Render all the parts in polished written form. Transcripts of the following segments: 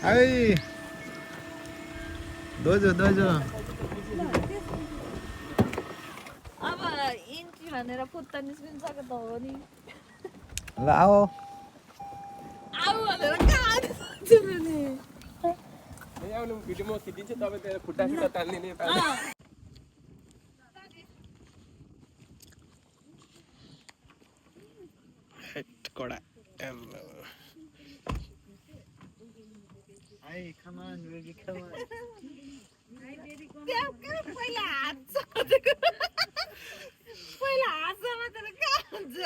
Ay, dojo. अब entry भनेर खुट्टा निस्किन सक्दो हो नि ल आओ आऊ भनेर कहाँ जान्छु नि आउनु भिडियो म खिचिदिन्छु तपाईँ त्यहाँ खुट्टा तान्दिने कडा Hey, come on, baby, come on. पहिला हात समातेर कहाँ हुन्छ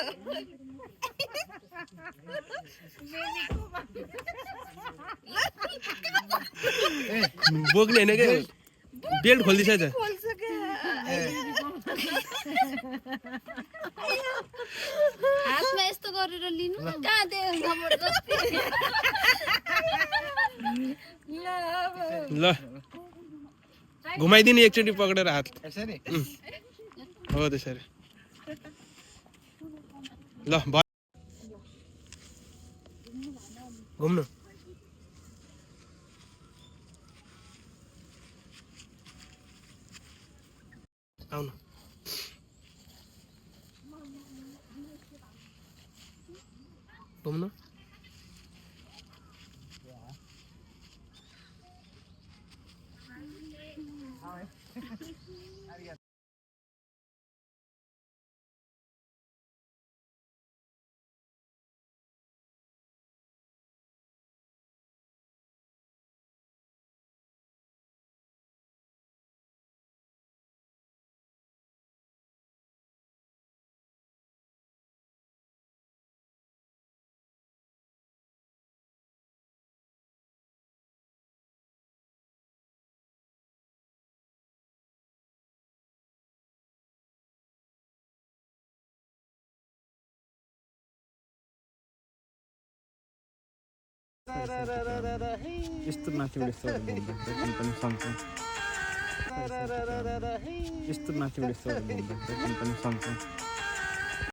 बोक्ने होइन क्या बेल्ट खोलिदिन्छ हातमा यस्तो गरेर लिनु कहाँ ल घुमाइदिने एकचोटि पक्रेर हात यसरी हो त्यसरी ल भयो घुम्नु आउनु घुम्नु यस्तो माथि उडेछ पनि सँगसँगै यस्तो माथि उडेछ पनि सँगसँगै